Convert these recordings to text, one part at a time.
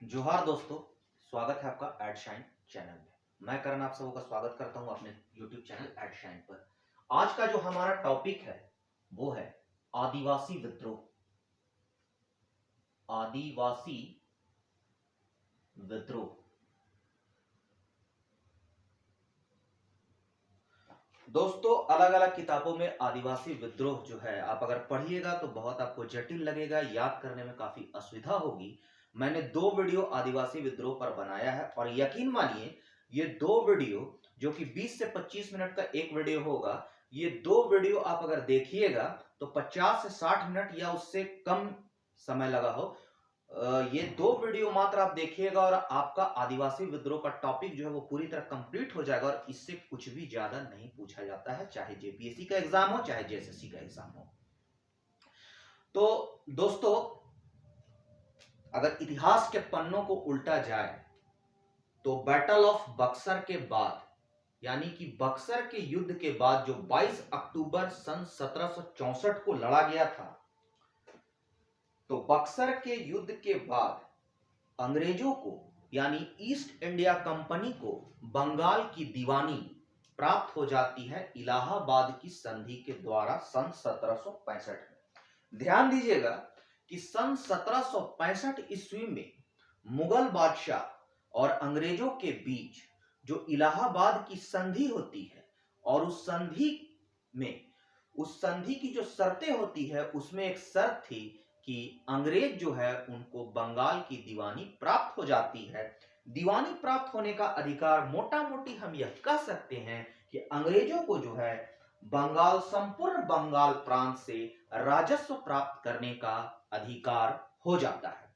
जोहार दोस्तों, स्वागत है आपका एड शाइन चैनल में। मैं करण आप सबों का स्वागत करता हूं अपने यूट्यूब चैनल एड शाइन पर। आज का जो हमारा टॉपिक है वो है आदिवासी विद्रोह। आदिवासी विद्रोह। दोस्तों, अलग अलग किताबों में आदिवासी विद्रोह जो है आप अगर पढ़िएगा तो बहुत आपको जटिल लगेगा, याद करने में काफी असुविधा होगी। मैंने 2 वीडियो आदिवासी विद्रोह पर बनाया है और यकीन मानिए ये 2 वीडियो जो कि 20 से 25 मिनट का एक वीडियो होगा, ये 2 वीडियो आप अगर देखिएगा तो 50 से 60 मिनट या उससे कम समय लगा हो। ये 2 वीडियो मात्र आप देखिएगा और आपका आदिवासी विद्रोह का टॉपिक जो है वो पूरी तरह कंप्लीट हो जाएगा और इससे कुछ भी ज्यादा नहीं पूछा जाता है, चाहे जेपीएससी का एग्जाम हो चाहे जेएसएससी का एग्जाम हो। तो दोस्तों, अगर इतिहास के पन्नों को उल्टा जाए तो बैटल ऑफ बक्सर के बाद, यानी कि बक्सर के युद्ध के बाद जो 22 अक्टूबर सन 1764 को लड़ा गया था, तो बक्सर के युद्ध के बाद अंग्रेजों को यानी ईस्ट इंडिया कंपनी को बंगाल की दीवानी प्राप्त हो जाती है इलाहाबाद की संधि के द्वारा सन 1765 में। ध्यान दीजिएगा कि सन 1765 ईस्वी में मुगल बादशाह और अंग्रेजों के बीच जो इलाहाबाद की संधि होती है और उस संधि की जो शर्तें होती है उसमें एक शर्त थी कि अंग्रेज जो है उनको बंगाल की दीवानी प्राप्त हो जाती है। दीवानी प्राप्त होने का अधिकार मोटा मोटी हम यह कह सकते हैं कि अंग्रेजों को जो है बंगाल, संपूर्ण बंगाल प्रांत से राजस्व प्राप्त करने का अधिकार हो जाता है।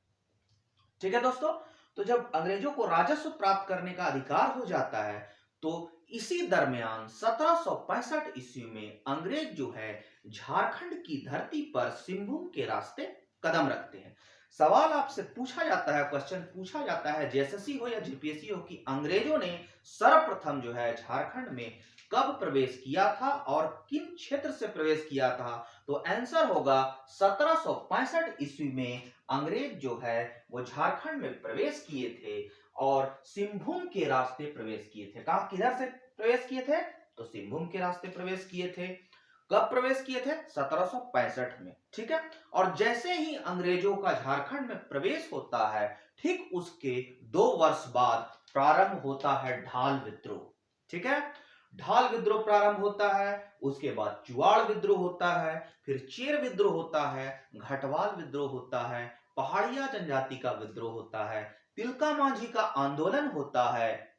ठीक है दोस्तों, तो जब अंग्रेजों को राजस्व प्राप्त करने का अधिकार हो जाता है तो इसी दरमियान 1765 ईस्वी में अंग्रेज जो है झारखंड की धरती पर सिंहभूम के रास्ते कदम रखते हैं। सवाल आपसे पूछा जाता है, क्वेश्चन पूछा जाता है जेएसएससी हो या जीपीएससी हो, कि अंग्रेजों ने सर्वप्रथम जो है झारखंड में कब प्रवेश किया था और किन क्षेत्र से प्रवेश किया था। तो आंसर होगा 1765 ईस्वी में अंग्रेज जो है वो झारखंड में प्रवेश किए थे और सिंहभूम के रास्ते प्रवेश किए थे। कहां, किधर से प्रवेश किए थे? तो सिंहभूम के रास्ते प्रवेश किए थे। कब प्रवेश किए थे? 1765 में। ठीक है, और जैसे ही अंग्रेजों का झारखंड में प्रवेश होता है, ठीक उसके 2 वर्ष बाद प्रारंभ होता है ढाल विद्रोह। ठीक है, ढाल विद्रोह प्रारंभ होता है, उसके बाद चुआड़ विद्रोह होता है, फिर चेर विद्रोह होता है, घटवाल विद्रोह होता है, पहाड़िया जनजाति का विद्रोह होता है, तिलका मांझी का आंदोलन होता है,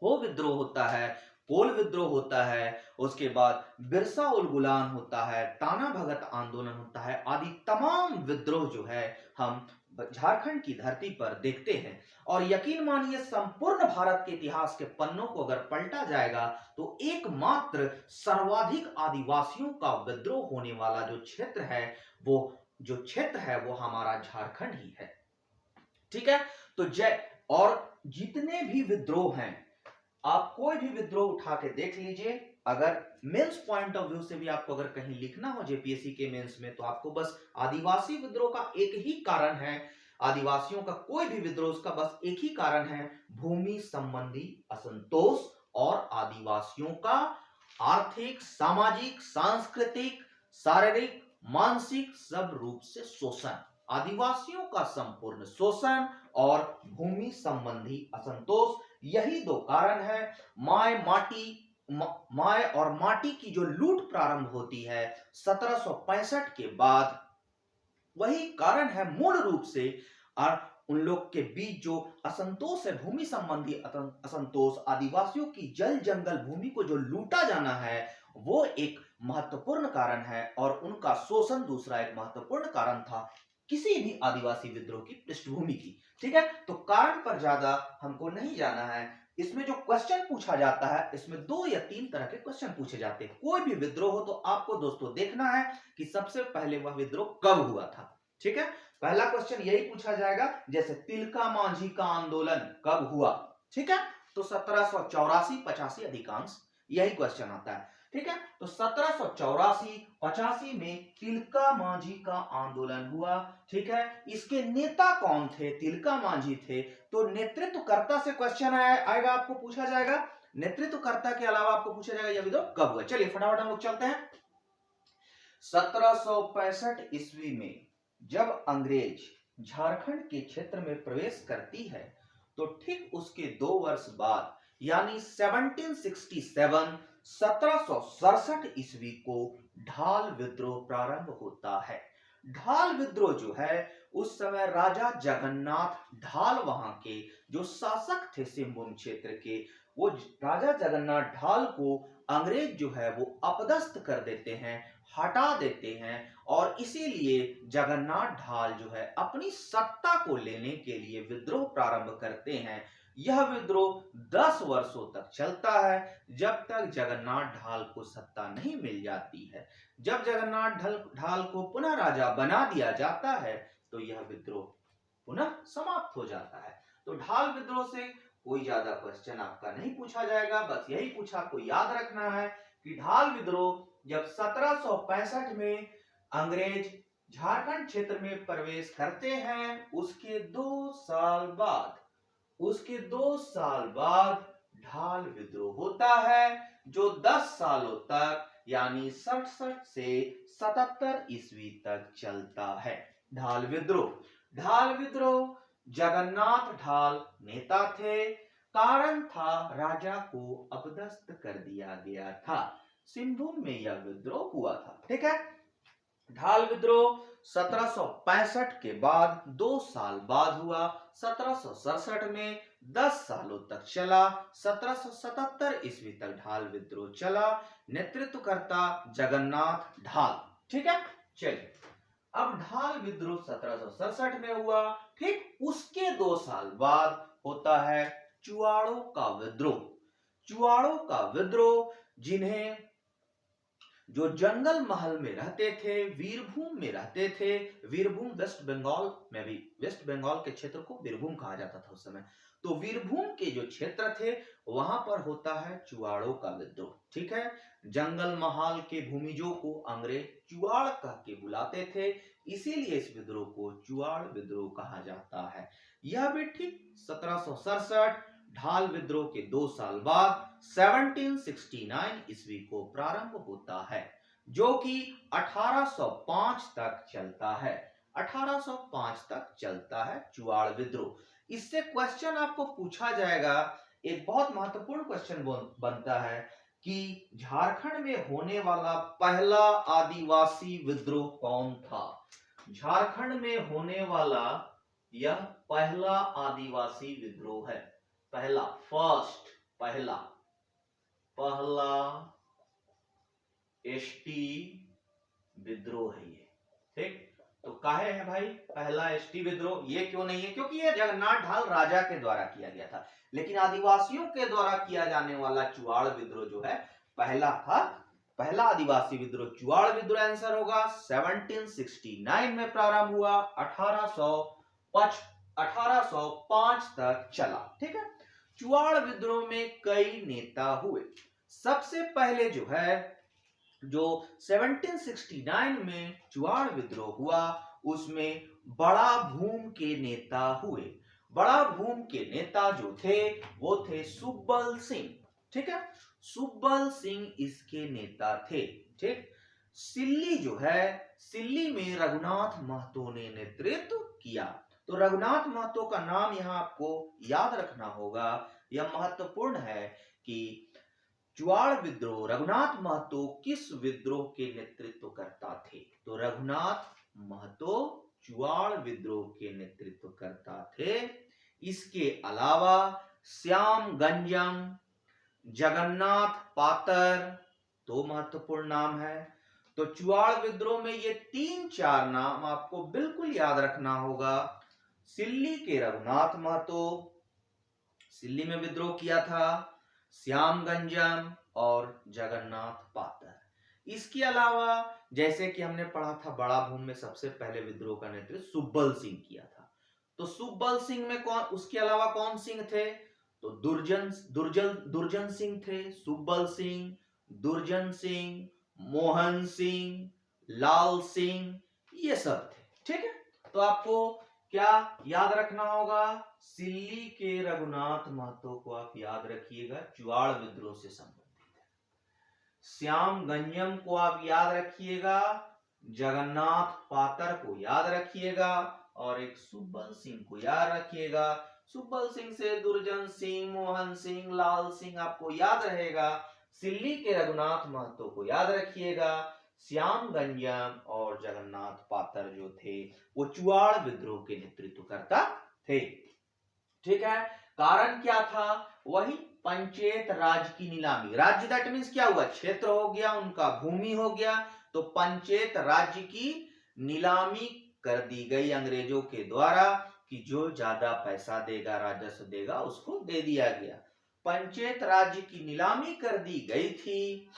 हो विद्रोह होता है, कोल विद्रोह होता है, उसके बाद बिरसा उल गुलाम होता है, ताना भगत आंदोलन होता है, आदि तमाम विद्रोह जो है हम झारखंड की धरती पर देखते हैं। और यकीन मानिए संपूर्ण भारत के इतिहास के पन्नों को अगर पलटा जाएगा तो एकमात्र सर्वाधिक आदिवासियों का विद्रोह होने वाला जो क्षेत्र है वो हमारा झारखंड ही है। ठीक है, तो और जितने भी विद्रोह हैं, आप कोई भी विद्रोह उठा के देख लीजिए। अगर मेंस पॉइंट ऑफ व्यू से भी आपको अगर कहीं लिखना हो जेपीएससी के मेंस में, तो आपको बस आदिवासी विद्रोह का एक ही कारण है, आदिवासियों का कोई भी विद्रोह उसका बस एक ही कारण है, भूमि संबंधी असंतोष और आदिवासियों का आर्थिक, सामाजिक, सांस्कृतिक, शारीरिक, मानसिक सब रूप से शोषण। आदिवासियों का संपूर्ण शोषण और भूमि संबंधी असंतोष, यही 2 कारण है। माय और माटी की जो लूट प्रारंभ होती है 1765 के बाद, वही कारण है मूल रूप से। और उन लोग के बीच जो असंतोष है, भूमि संबंधी असंतोष, आदिवासियों की जल जंगल भूमि को जो लूटा जाना है, वो एक महत्वपूर्ण कारण है और उनका शोषण दूसरा एक महत्वपूर्ण कारण था किसी भी आदिवासी विद्रोह की पृष्ठभूमि की। ठीक है, तो कारण पर ज्यादा हमको नहीं जाना है। इसमें जो क्वेश्चन पूछा जाता है, इसमें 2 या 3 तरह के क्वेश्चन पूछे जाते हैं। कोई भी विद्रोह हो तो आपको दोस्तों देखना है कि सबसे पहले वह विद्रोह कब हुआ था। ठीक है, पहला क्वेश्चन यही पूछा जाएगा, जैसे तिलका मांझी का आंदोलन कब हुआ। ठीक है, तो 1784-85 अधिकांश यही क्वेश्चन आता है। ठीक है। तो 1784-85 में तिलका मांझी का आंदोलन हुआ, ठीक है। इसके नेता कौन थे? तिलका मांझी थे। तो नेतृत्वकर्ता से क्वेश्चन आएगा, आपको पूछा जाएगा। नेतृत्वकर्ता के अलावा आपको पूछा जाएगा यह विद्रोह कब हुआ। चलिए फटाफट हम लोग चलते हैं। 1765 ईस्वी में जब अंग्रेज झारखंड के क्षेत्र में प्रवेश करती है, तो ठीक उसके 2 वर्ष बाद यानी 1767 ईस्वी को ढाल विद्रोह प्रारंभ होता है। ढाल विद्रोह जो है, उस समय राजा जगन्नाथ ढाल वहां के जो शासक थे सिंहभूम क्षेत्र के, वो राजा जगन्नाथ ढाल को अंग्रेज जो है वो अपदस्थ कर देते हैं, हटा देते हैं, और इसीलिए जगन्नाथ ढाल जो है अपनी सत्ता को लेने के लिए विद्रोह प्रारंभ करते हैं। यह विद्रोह 10 वर्षों तक चलता है, जब तक जगन्नाथ ढाल को सत्ता नहीं मिल जाती है। जब जगन्नाथ ढाल को पुनः राजा बना दिया जाता है, तो यह विद्रोह पुनः समाप्त हो जाता है। तो ढाल विद्रोह से कोई ज्यादा क्वेश्चन आपका नहीं पूछा जाएगा, बस यही पूछा आपको याद रखना है कि ढाल विद्रोह जब 1765 में अंग्रेज झारखंड क्षेत्र में प्रवेश करते हैं, उसके 2 साल बाद ढाल विद्रोह होता है, जो 10 सालों तक यानी 67 से 77 ईस्वी तक चलता है। ढाल विद्रोह जगन्नाथ ढाल नेता थे। कारण था राजा को अपदस्थ कर दिया गया था। सिंहभूम में यह विद्रोह हुआ था, ठीक है। ढाल विद्रोह 1765 के बाद 2 साल बाद हुआ। 1767 में 10 सालों तक चला। 1777 ईस्वी तक ढाल विद्रोह चला। नेतृत्वकर्ता जगन्नाथ ढाल, ठीक है। चलिए, अब ढाल विद्रोह 1767 में हुआ। ठीक उसके 2 साल बाद होता है चुआड़ों का विद्रोह, जिन्हें जो जंगल महल में रहते थे, वीरभूम में रहते थे। वीरभूम वेस्ट बंगाल के क्षेत्र को वीरभूम कहा जाता था उस समय। तो वीरभूम के जो क्षेत्र थे, वहां पर होता है चुआड़ों का विद्रोह, ठीक है। जंगल महल के भूमिजों को अंग्रेज चुआड़ कह के बुलाते थे, इसीलिए इस विद्रोह को चुआड़ विद्रोह कहा जाता है। यह भी ठीक 1767 ढाल विद्रोह के 2 साल बाद 1769 ईस्वी को प्रारंभ होता है, जो कि 1805 तक चलता है। 1805 तक चलता है चुआड़ विद्रोह। इससे क्वेश्चन आपको पूछा जाएगा, एक बहुत महत्वपूर्ण क्वेश्चन बनता है कि झारखंड में होने वाला पहला आदिवासी विद्रोह कौन था। झारखंड में होने वाला यह पहला आदिवासी विद्रोह है। पहला एसटी विद्रोह है ये, ठीक। तो काहे है भाई पहला एसटी विद्रोह? ये क्यों नहीं है? क्योंकि ये जगन्नाथ ढाल राजा के द्वारा किया गया था, लेकिन आदिवासियों के द्वारा किया जाने वाला चुआड़ विद्रोह जो है पहला था। पहला आदिवासी विद्रोह चुआड़ विद्रोह आंसर होगा। 1769 में प्रारंभ हुआ, 1805 तक चला, ठीक है। चुआड़ विद्रोह में कई नेता हुए। सबसे पहले जो है, जो 1769 में चुआड़ विद्रोह हुआ, उसमें बड़ा भूम के नेता हुए। बड़ा भूम के नेता जो थे, वो थे सुब्बल सिंह, ठीक है। सुब्बल सिंह इसके नेता थे, ठीक। सिल्ली जो है, सिल्ली में रघुनाथ महतो ने नेतृत्व किया। तो रघुनाथ महतो का नाम यहां आपको याद रखना होगा, यह महत्वपूर्ण है कि चुआड़ विद्रोह, रघुनाथ महतो किस विद्रोह के नेतृत्व करता थे। तो रघुनाथ महतो चुआड़ विद्रोह के नेतृत्व करता थे। इसके अलावा श्याम गंजम, जगन्नाथ पातर, दो महत्वपूर्ण नाम है। तो चुआड़ विद्रोह में ये 3-4 नाम आपको बिल्कुल याद रखना होगा। सिल्ली के रघुनाथ महतो, सिल्ली में विद्रोह किया था, श्याम गंजम और जगन्नाथ पातर। इसके अलावा जैसे कि हमने पढ़ा था, बड़ा भूम में सबसे पहले विद्रोह का नेतृत्व सुब्बल सिंह किया था। तो सुब्बल सिंह में कौन, उसके अलावा कौन सिंह थे? तो दुर्जन सिंह थे, सुब्बल सिंह, दुर्जन सिंह, मोहन सिंह, लाल सिंह, ये सब थे। ठीक है, तो आपको क्या याद रखना होगा? सिल्ली के रघुनाथ महतो को आप याद रखिएगा, चुआड़ विद्रोह से संबंधित है। श्याम गंजम को आप याद रखिएगा, जगन्नाथ पातर को याद रखिएगा, और एक सुब्बल सिंह को याद रखिएगा। सुब्बल सिंह से दुर्जन सिंह, मोहन सिंह, लाल सिंह आपको याद रहेगा। सिल्ली के रघुनाथ महतो को याद रखिएगा। श्याम गंजम और जगन्नाथ पातर जो थे वो चुआड़ विद्रोह के नेतृत्व करता थे। ठीक है, कारण क्या था? वही पंचायत राज की नीलामी। राज्य दैट मीन्स क्या हुआ? क्षेत्र हो गया, उनका भूमि हो गया, तो पंचायत राज्य की नीलामी कर दी गई अंग्रेजों के द्वारा कि जो ज्यादा पैसा देगा, राजस्व देगा, उसको दे दिया गया। पंचायत राज्य की नीलामी कर दी गई थी।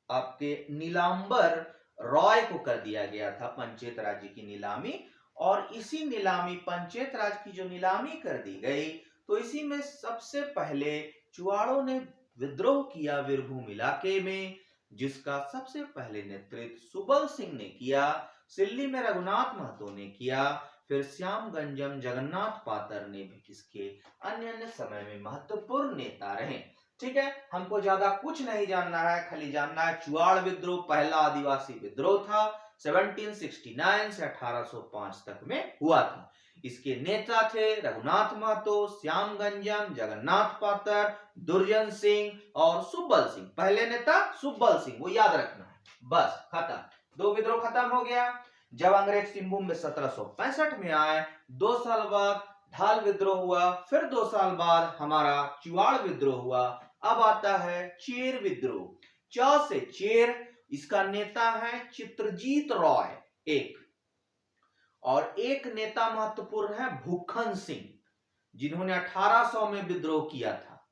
आपके नीलांबर रॉय को कर दिया गया था पंचायत राज्य की नीलामी, और इसी नीलामी, पंचायत राज की जो नीलामी कर दी गई, तो इसी में सबसे पहले चुआड़ों ने विद्रोह किया वीरभूम इलाके में, जिसका सबसे पहले नेतृत्व सुब्बल सिंह ने किया। सिल्ली में रघुनाथ महतो ने किया, फिर श्याम गंजम, जगन्नाथ पातर ने भी किसके अन्य अन्य समय में महत्वपूर्ण नेता रहे। ठीक है, हमको ज्यादा कुछ नहीं जानना है, खाली जानना है चुआड़ विद्रोह पहला आदिवासी विद्रोह था, 1769 से 1805 तक में हुआ था। इसके नेता थे रघुनाथ महतो, श्याम गंजम, जगन्नाथ पातर, दुर्जन सिंह और सुब्बल सिंह। पहले नेता सुब्बल सिंह, वो याद रखना है। बस खत्म, दो विद्रोह खत्म हो गया। जब अंग्रेज सिंहभूम में 1765 में आए, 2 साल बाद ढाल विद्रोह हुआ, फिर 2 साल बाद हमारा चुआड़ विद्रोह हुआ। अब आता है चेर विद्रोह, च से चेर, इसका नेता है चित्रजीत रॉय एक, और एक नेता महत्वपूर्ण है भूखन सिंह, जिन्होंने 1800 में विद्रोह किया था,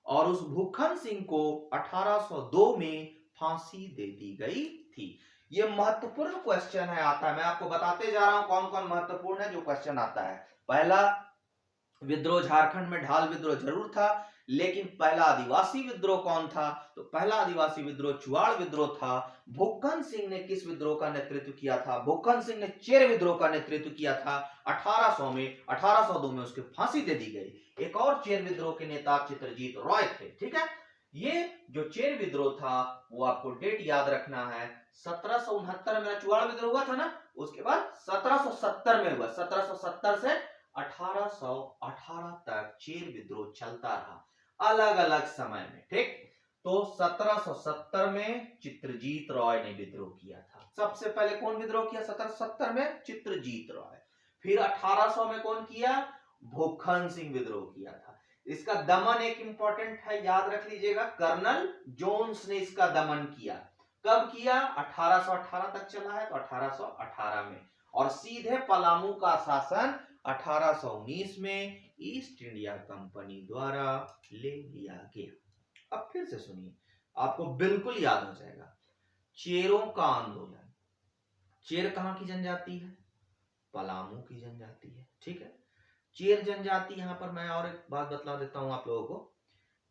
और उस भूखन सिंह को 1802 में फांसी दे दी गई थी। ये महत्वपूर्ण क्वेश्चन है, आता है, मैं आपको बताते जा रहा हूं कौन कौन महत्वपूर्ण है जो क्वेश्चन आता है। पहला विद्रोह झारखंड में ढाल विद्रोह जरूर था, लेकिन पहला आदिवासी विद्रोह कौन था? तो पहला आदिवासी विद्रोह चुआड़ विद्रोह था। भूखन सिंह ने किस विद्रोह का नेतृत्व किया था? भूखन सिंह ने चेर विद्रोह का नेतृत्व किया था 1800 में। 1802 में उसकी फांसी दे दी गई। एक और चेर विद्रोह के नेता चित्रजीत रॉय थे। ठीक है, ये जो चेर विद्रोह था वो आपको डेट याद रखना है, 1769 में चुआड़ विद्रोह हुआ था ना, उसके बाद 1770 में हुआ। 1770 से 1818 तक चेर विद्रोह चलता रहा, अलग अलग समय में। ठीक, तो 1770 में चित्रजीत रॉय ने विद्रोह किया था। सबसे पहले कौन विद्रोह किया 1770 में? चित्रजीत रॉय। फिर 1800 में कौन किया? भूखन सिंह विद्रोह किया था। इसका दमन एक इंपॉर्टेंट है, याद रख लीजिएगा, कर्नल जोन्स ने इसका दमन किया। कब किया? 1818 तक चला है, तो 1818 में। और सीधे पलामू का शासन 1819 में ईस्ट इंडिया कंपनी द्वारा ले लिया गया। अब फिर से सुनिए, आपको बिल्कुल याद हो जाएगा। चेरों का आंदोलन, चेर कहां की जनजाति है? पलामू की जनजाति है। ठीक है, चेर जनजाति, यहां पर मैं और एक बात बतला देता हूं आप लोगों को।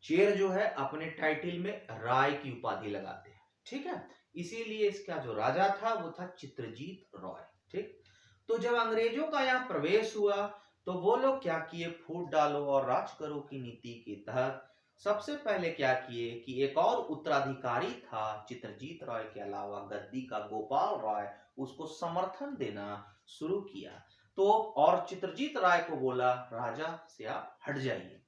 चेर जो है अपने टाइटल में राय की उपाधि लगाते हैं। ठीक है, इसीलिए इसका जो राजा था वो था चित्रजीत रॉय। ठीक, तो जब अंग्रेजों का यहाँ प्रवेश हुआ तो वो लोग क्या किए? फूट डालो और राज करो की नीति के तहत सबसे पहले क्या किए कि एक और उत्तराधिकारी था चित्रजीत रॉय के अलावा, गद्दी का गोपाल रॉय, उसको समर्थन देना शुरू किया। तो और चित्रजीत राय को बोला राजा से आप हट जाइए।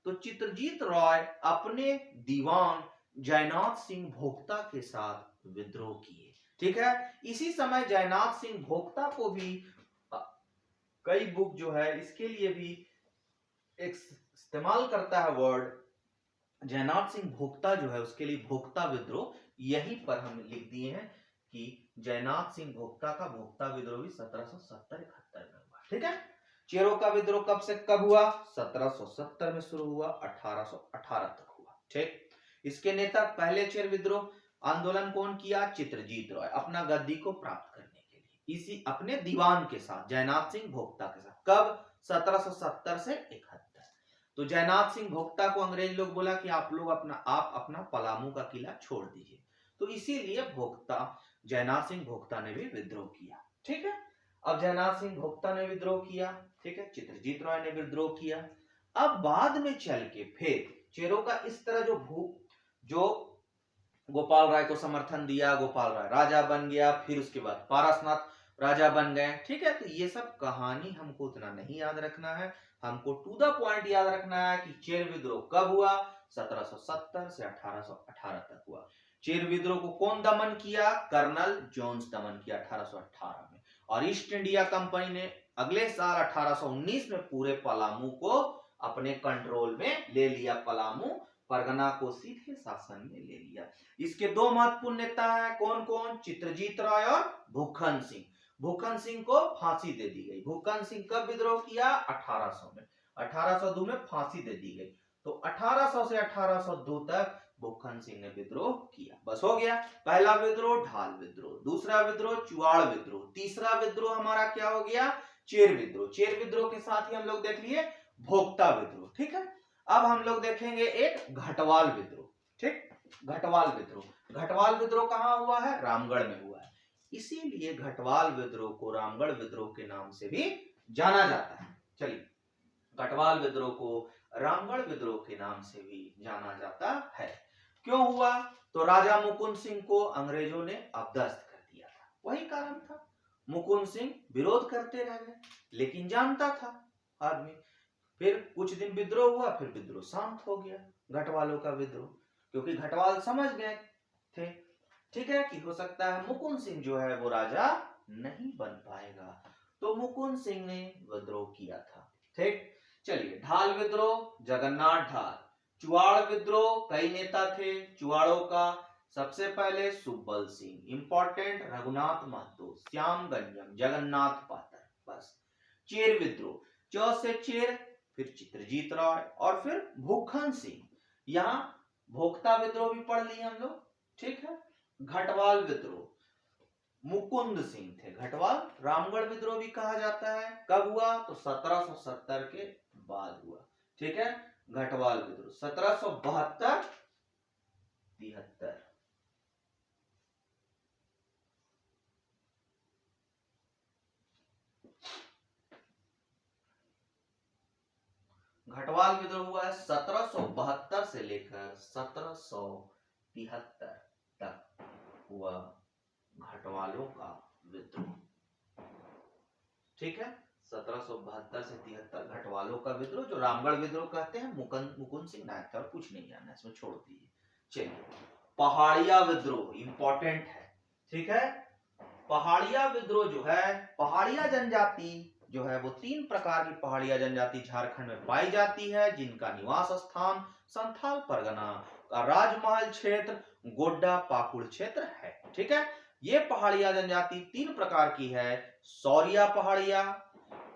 तो चित्रजीत रॉय अपने दीवान जयनाथ सिंह भोक्ता के साथ विद्रोह किए। ठीक है, इसी समय जयनाथ सिंह भोक्ता को भी कई बुक जो है इसके लिए भी एक इस्तेमाल करता है वर्ड, जयनाथ सिंह भोक्ता जो है उसके लिए भोक्ता विद्रोह, यहीं पर हम लिख दिए हैं कि जयनाथ सिंह भोक्ता का भोक्ता विद्रोह भी 1770-71 में हुआ। ठीक है, चेरों का विद्रोह कब से कब हुआ? 1770 में शुरू हुआ, 1818 तक हुआ। ठीक, इसके नेता पहले चेर विद्रोह आंदोलन कौन किया? चित्रजीत रॉय, अपना गद्दी को प्राप्त करने के लिए, इसी अपने दीवान के साथ, जयनाथ सिंह भोक्ता के साथ। कब? 1770 से 71। तो जयनाथ सिंह भोक्ता को अंग्रेज लोग बोला कि आप अपना पलामू का किला छोड़ दीजिए। तो इसीलिए जयनाथ सिंह भोक्ता ने भी विद्रोह किया। ठीक है, अब जयनाथ सिंह भोक्ता ने विद्रोह किया, ठीक है, चित्रजीत राय ने विद्रोह किया। अब बाद में चल के फिर चेरों का इस तरह जो गोपाल राय को समर्थन दिया, गोपाल राय राजा बन गया, फिर उसके बाद पारसनाथ राजा बन गए। ठीक है, तो ये सब कहानी हमको उतना नहीं याद रखना है, हमको टू द पॉइंट याद रखना है कि चेर विद्रोह कब हुआ, 1770 से 1818 तक हुआ। चेर विद्रोह को कौन दमन किया, कर्नल जोन्स दमन किया 1818 में, और ईस्ट इंडिया कंपनी ने अगले साल 1819 में पूरे पलामू को अपने कंट्रोल में ले लिया, पलामू परगना को सीधे शासन में ले लिया। इसके दो महत्वपूर्ण नेता हैं, कौन कौन, चित्रजीत राय और भूखन सिंह। भूखन सिंह को फांसी दे दी गई। भूखन सिंह कब विद्रोह किया, 1800 में, 1802 में फांसी दे दी गई। तो 1800 से 1802 तक भूखन सिंह ने विद्रोह किया। बस हो गया, पहला विद्रोह ढाल विद्रोह, दूसरा विद्रोह चुआड़ विद्रोह, तीसरा विद्रोह हमारा क्या हो गया, चेर विद्रोह। चेर विद्रोह के साथ ही हम लोग देख लिए भोक्ता विद्रोह। ठीक है, अब हम लोग देखेंगे एक घटवाल विद्रोह। ठीक, घटवाल विद्रोह। घटवाल विद्रोह कहां हुआ है, रामगढ़ में हुआ है। इसीलिए घटवाल विद्रोह को रामगढ़ विद्रोह के नाम से भी जाना जाता है। चलिए, घटवाल विद्रोह को रामगढ़ विद्रोह के नाम से भी जाना जाता है। क्यों हुआ, तो राजा मुकुंद सिंह को अंग्रेजों ने अपदस्थ कर दिया था, वही कारण था। मुकुंद सिंह विरोध करते रह गए, लेकिन जानता था आदमी। फिर कुछ दिन विद्रोह हुआ, फिर विद्रोह शांत हो गया, घटवालों का विद्रोह, क्योंकि घटवाल समझ गए थे, ठीक है, कि हो सकता है मुकुंद सिंह जो है वो राजा नहीं बन पाएगा, तो मुकुंद सिंह ने विद्रोह किया था। ठीक, चलिए, ढाल विद्रोह, जगन्नाथ ढाल। चुआड़ विद्रोह, कई नेता थे चुआड़ों का। सबसे पहले सुब्बल सिंह, इंपॉर्टेंट, रघुनाथ महतो, श्याम गंजम, जगन्नाथ पातर। बस। चेर विद्रोह, च से चेर, फिर चित्रजीत राय और फिर भूखन सिंह। यहां भोक्ता विद्रोह भी पढ़ लिए हम लोग। ठीक है, घटवाल विद्रोह, मुकुंद सिंह थे घटवाल। रामगढ़ विद्रोह भी कहा जाता है, कब हुआ, तो 1770 के बाद हुआ। ठीक है, घटवाल विद्रोह 1772 73। घटवाल विद्रोह हुआ है 1772 से लेकर 1773 तक हुआ घटवालों का विद्रोह। ठीक है, 1772 से 73 घटवालों का विद्रोह, जो रामगढ़ विद्रोह कहते हैं। मुकुंद सिंह नायक था, कुछ नहीं जानना इसमें, छोड़ दीजिए। चलिए, पहाड़िया विद्रोह इंपॉर्टेंट है। ठीक है, पहाड़िया विद्रोह जो है, पहाड़िया जनजाति जो है वो 3 प्रकार की पहाड़िया जनजाति झारखंड में पाई जाती है, जिनका निवास स्थान संथाल परगना का राजमहल क्षेत्र, गोड्डा पाकुड़ क्षेत्र है। ठीक है, ये पहाड़िया जनजाति 3 प्रकार की है। सौरिया पहाड़िया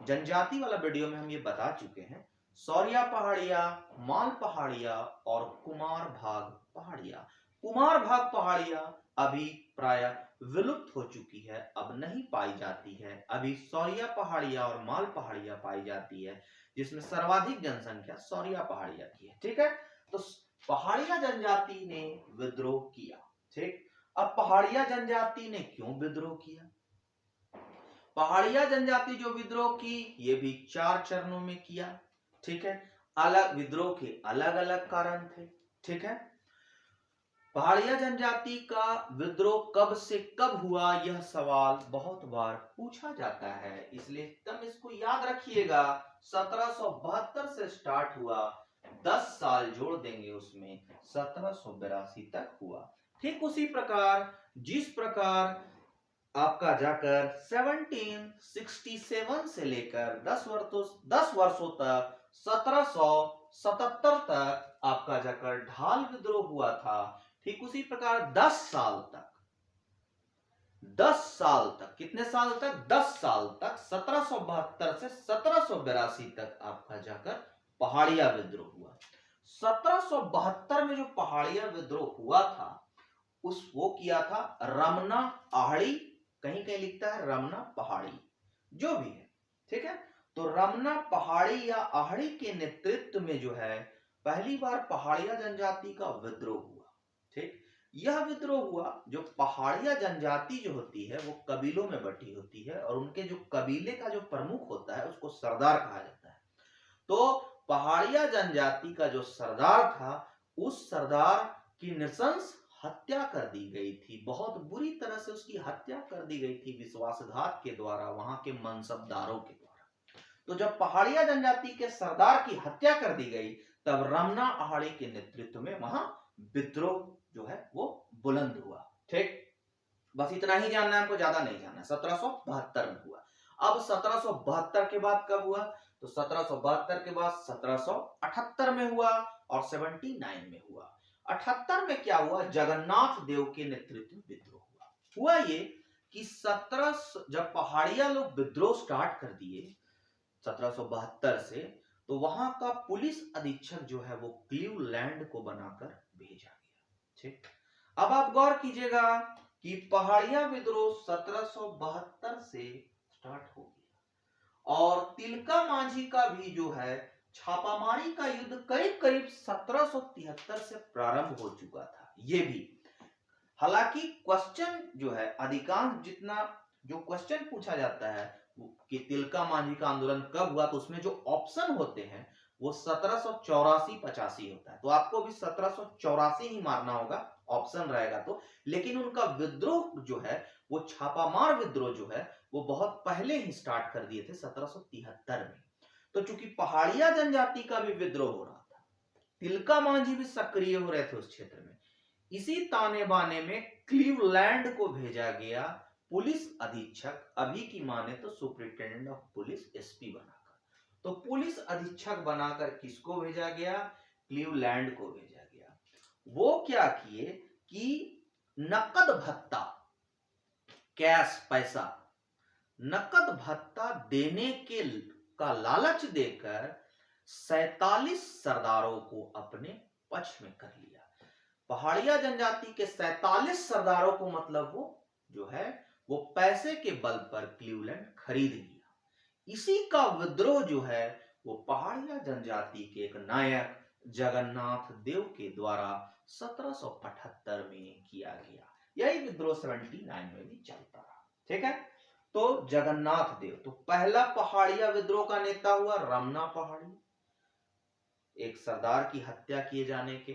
जनजाति वाला वीडियो में हम ये बता चुके हैं। सौरिया पहाड़िया, माल पहाड़िया और कुमार भाग पहाड़िया। कुमार भाग पहाड़िया अभी प्राय विलुप्त हो चुकी है, अब नहीं पाई जाती है। अभी सौरिया पहाड़िया और माल पहाड़िया पाई जाती है, जिसमें सर्वाधिक जनसंख्या सौरिया पहाड़िया की है। ठीक है, तो पहाड़िया जनजाति ने विद्रोह किया। ठीक, अब पहाड़िया जनजाति ने क्यों विद्रोह किया, पहाड़िया जनजाति जो विद्रोह की, ये भी 4 चरणों में किया। ठीक है, अलग विद्रोह के अलग अलग कारण थे। ठीक है, पहाड़िया जनजाति का विद्रोह कब से कब हुआ, यह सवाल बहुत बार पूछा जाता है, इसलिए तुम इसको याद रखिएगा। 1772 से स्टार्ट हुआ, 10 साल जोड़ देंगे उसमें, 1782 तक हुआ। ठीक उसी प्रकार जिस प्रकार आपका जाकर 1767 से लेकर 10 वर्षों तक 1777 तक आपका जाकर ढाल विद्रोह हुआ था, ठीक उसी प्रकार 10 साल तक, कितने साल तक, 10 साल तक, 1772 से 1782 तक आपका जाकर पहाड़िया विद्रोह हुआ। 1772 में जो पहाड़िया विद्रोह हुआ था, वो किया था रमना आहड़ी, कहीं कहीं लिखता है रमना पहाड़ी, जो भी है। ठीक है, तो रमना पहाड़ी या आहड़ी के नेतृत्व में जो है पहली बार पहाड़िया जनजाति का विद्रोह हुआ। ठीक, यह विद्रोह हुआ, जो पहाड़िया जनजाति जो होती है वो कबीलों में बटी होती है और उनके जो कबीले का जो प्रमुख होता है उसको सरदार कहा जाता है। तो पहाड़िया जनजाति का जो सरदार था, उस सरदार की नृशंस हत्या कर दी गई थी, बहुत बुरी तरह से उसकी हत्या कर दी गई थी विश्वासघात के द्वारा, वहां के मनसबदारों के द्वारा। तो जब पहाड़िया जनजाति के सरदार की हत्या कर दी गई, तब रमना आहड़ी के नेतृत्व में वहां विद्रोह जो है वो बुलंद हुआ। ठीक, बस इतना ही जानना है हमको, ज्यादा नहीं जानना। 1772 में हुआ। अब 1772 के बाद कब हुआ? तो 1772 के बाद 1778 में हुआ और 79 में हुआ। 78 में क्या हुआ? जगन्नाथ देव के नेतृत्व में विद्रोह हुआ। हुआ ये कि जब पहाड़िया लोग विद्रोह स्टार्ट कर दिए 1772 से, तो वहां का पुलिस अधीक्षक जो है वो क्लीवलैंड को बनाकर भेजा गया। ठीक, अब आप गौर कीजिएगा कि पहाड़िया विद्रोह 1772 से स्टार्ट हो गया और तिलका मांझी का भी जो है छापामारी का युद्ध करीब करीब 1773 से प्रारंभ हो चुका था। ये भी, हालांकि क्वेश्चन जो है अधिकांश जितना जो क्वेश्चन पूछा जाता है कि तिलका मांझी का आंदोलन कब हुआ, तो उसमें जो ऑप्शन होते हैं वो 1784-85 होता है। तो आपको भी 1784 ही मारना होगा, ऑप्शन रहेगा तो। लेकिन उनका विद्रोह जो है वो छापामार विद्रोह जो है वो बहुत पहले ही स्टार्ट कर दिए थे 1773 में। तो चूंकि पहाड़िया जनजाति का भी विद्रोह हो रहा था, तिलका मांझी भी सक्रिय हो रहे थे उस क्षेत्र में, इसी ताने बाने में क्लीवलैंड को भेजा गया पुलिस अधीक्षक, अभी की माने तो सुपरिटेंडेंट ऑफ पुलिस, एसपी बनाकर। तो पुलिस अधीक्षक बनाकर किसको भेजा गया? क्लीवलैंड को भेजा गया। वो क्या किए कि नकद भत्ता, कैश पैसा, नकद भत्ता देने के का लालच देकर 47 सरदारों को अपने पक्ष में कर लिया। पहाड़िया जनजाति के 47 सरदारों को, मतलब वो जो है वो पैसे के बल पर क्लीवलैंड खरीद लिया। इसी का विद्रोह जो है वो पहाड़िया जनजाति के एक नायक जगन्नाथ देव के द्वारा 1778 में किया गया। यही विद्रोह 79 में भी चलता रहा। ठीक है, तो जगन्नाथ देव, तो पहला पहाड़िया विद्रोह का नेता हुआ रमना पहाड़ी, एक सरदार की हत्या किए जाने के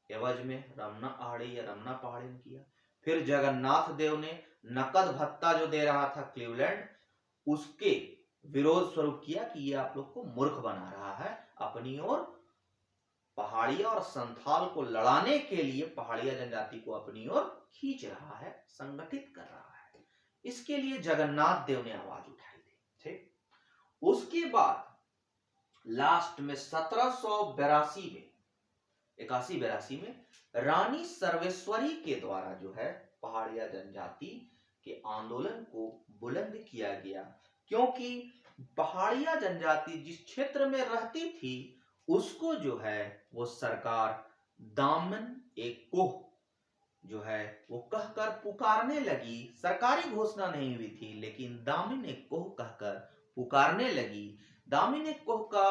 एवज में रमना आहड़ी या रमना पहाड़ी ने किया। फिर जगन्नाथ देव ने नकद भत्ता जो दे रहा था क्लीवलैंड, उसके विरोध स्वरूप किया कि ये आप लोग को मूर्ख बना रहा है, अपनी ओर पहाड़िया और संथाल को लड़ाने के लिए पहाड़िया जनजाति को अपनी ओर खींच रहा है, संगठित कर रहा है। इसके लिए जगन्नाथ देव ने आवाज उठाई थी। ठीक, उसके बाद लास्ट में 1782 में 81-82 में रानी सर्वेश्वरी के द्वारा जो है पहाड़िया जनजाति के आंदोलन को बुलंद किया गया, क्योंकि पहाड़िया जनजाति जिस क्षेत्र में रहती थी उसको जो है वो सरकार दामन एक कोह जो है वो कहकर पुकारने लगी। सरकारी घोषणा नहीं हुई थी, लेकिन दामिन एक कोह कहकर पुकारने लगी। दामिन एक कोह का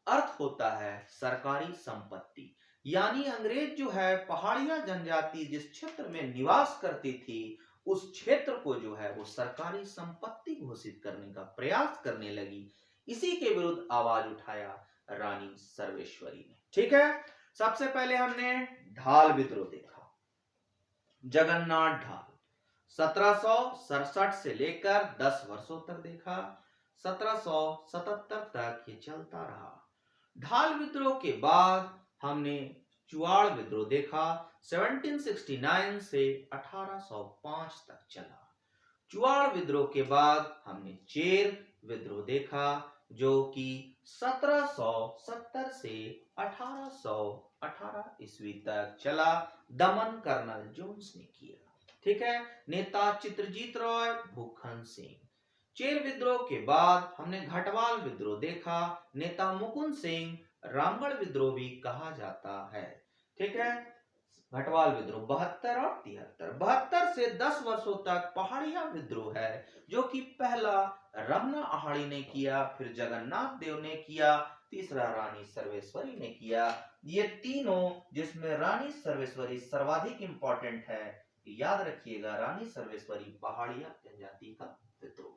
अर्थ होता है सरकारी संपत्ति, यानी अंग्रेज जो है पहाड़िया जनजाति जिस क्षेत्र में निवास करती थी उस क्षेत्र को जो है वो सरकारी संपत्ति घोषित करने का प्रयास करने लगी। इसी के विरुद्ध आवाज उठाया रानी सर्वेश्वरी ने। ठीक है, सबसे पहले हमने ढाल विद्रोह देखा। जगन्नाथ ढाल 1767 से लेकर 10 वर्षों तक देखा, 1777 तक ये चलता रहा। ढाल विद्रोह के बाद हमने चुआड़ विद्रोह देखा, 1769 से 1805 तक चला। चुआड़ विद्रोह के बाद हमने चेर विद्रोह देखा, जो कि 1770 से 1818 ईस्वी तक चला। दमन कर्नल जोन्स ने किया। ठीक है, नेता चित्रजीत रॉय, भूखन सिंह। चेर विद्रोह के बाद हमने घटवाल विद्रोह देखा, नेता मुकुंद सिंह, रामगढ़ विद्रोह भी कहा जाता है। ठीक है, घटवाल विद्रोह 72 और 73। 72 से 10 वर्षों तक पहाड़िया विद्रोह है, जो कि पहला रमना अहाड़ी ने किया, फिर जगन्नाथ देव ने किया, तीसरा रानी सर्वेश्वरी ने किया। ये तीनों, जिसमें रानी सर्वेश्वरी सर्वाधिक इंपॉर्टेंट है, याद रखिएगा, रानी सर्वेश्वरी पहाड़िया जनजाति का विद्रोह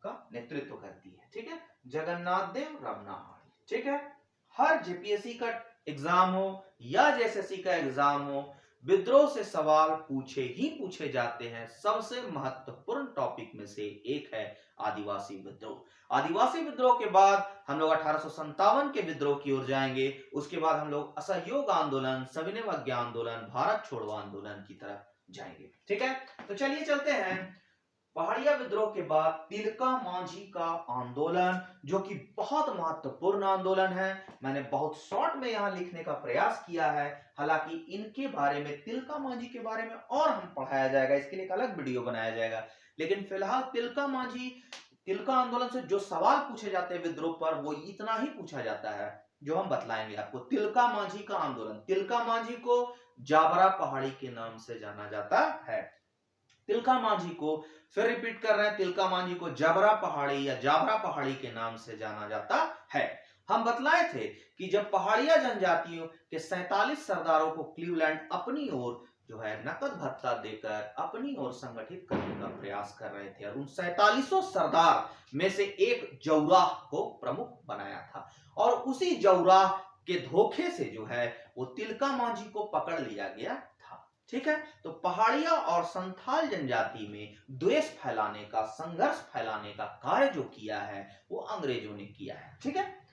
का नेतृत्व करती है। ठीक है, जगन्नाथ देव रमना अहाड़ी। ठीक है, हर जेपीएससी का एग्जाम हो या जेएसएससी का एग्जाम हो, विद्रोह से सवाल पूछे ही पूछे जाते हैं। सबसे महत्वपूर्ण टॉपिक में से एक है आदिवासी विद्रोह। आदिवासी विद्रोह के बाद हम लोग 1857 के विद्रोह की ओर जाएंगे। उसके बाद हम लोग असहयोग आंदोलन, सविनय अवज्ञा आंदोलन, भारत छोड़ो आंदोलन की तरफ जाएंगे। ठीक है, तो चलिए चलते हैं। पहाड़िया विद्रोह के बाद तिलका मांझी का आंदोलन, जो कि बहुत महत्वपूर्ण आंदोलन है। मैंने बहुत शॉर्ट में यहां लिखने का प्रयास किया है, हालांकि इनके बारे में, तिलका मांझी के बारे में और हम पढ़ाया जाएगा, इसके लिए एक अलग वीडियो बनाया जाएगा। लेकिन फिलहाल तिलका मांझी, तिलका आंदोलन से जो सवाल पूछे जाते हैं विद्रोह पर, वो इतना ही पूछा जाता है जो हम बतलाएंगे आपको। तिलका मांझी का आंदोलन, तिलका मांझी को जाबरा पहाड़ी के नाम से जाना जाता है। तिलका मांझी को, फिर रिपीट कर रहे हैं, तिलका मांझी को जबरा पहाड़ी या जाबरा पहाड़ी के नाम से जाना जाता है। हम बतलाए थे कि जब पहाड़िया जनजातियों के 47 सरदारों को क्लीवलैंड अपनी ओर जो है नकद भत्ता देकर अपनी ओर संगठित करने का प्रयास कर रहे थे, और उन 47 सरदार में से एक जौराह को प्रमुख बनाया था, और उसी जौराह के धोखे से जो है वो तिलका मांझी को पकड़ लिया गया था। ठीक है, तो पहाड़िया और संथाल जनजाति में द्वेष फैलाने का, संघर्ष फैलाने का कार्य जो किया है वो अंग्रेजों ने किया है। ठीक है,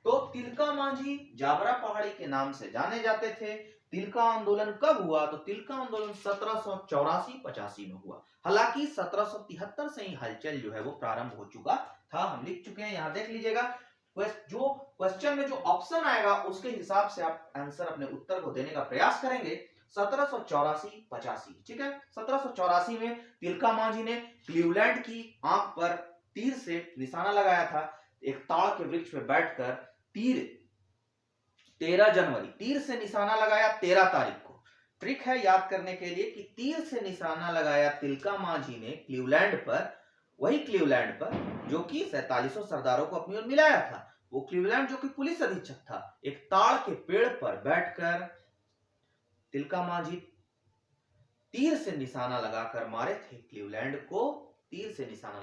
तो तिलका मांझी जाबरा पहाड़ी के नाम से जाने जाते थे। तिलका आंदोलन कब हुआ? तो तिलका आंदोलन 1784-85 में हुआ। हालांकि 1773 से ही हलचल जो है वो प्रारंभ हो चुका था। हम लिख चुके हैं, यहां देख लीजिएगा। जो क्वेश्चन में जो ऑप्शन आएगा उसके हिसाब से आप आंसर, अपने उत्तर को देने का प्रयास करेंगे। 1784-85। ठीक है, 1784 में तिलका मांझी ने क्लीवलैंड की आंख पर तीर से निशाना लगाया था। एक ताड़ के वृक्ष पर बैठकर तीर 13 जनवरी, तीर से निशाना लगाया 13 तारीख को। ट्रिक है याद करने के लिए कि तीर से निशाना लगाया तिलका मांझी ने क्लीवलैंड पर, वही क्लीवलैंड पर जो कि 47 सरदारों को अपनी ओर मिलाया था। वो क्लीवलैंड जो कि पुलिस अधीक्षक था, एक ताड़ के पेड़ पर बैठकर तिलका मांझी तीर से निशाना लगाकर मारे थे क्लीवलैंड को, तीर से निशाना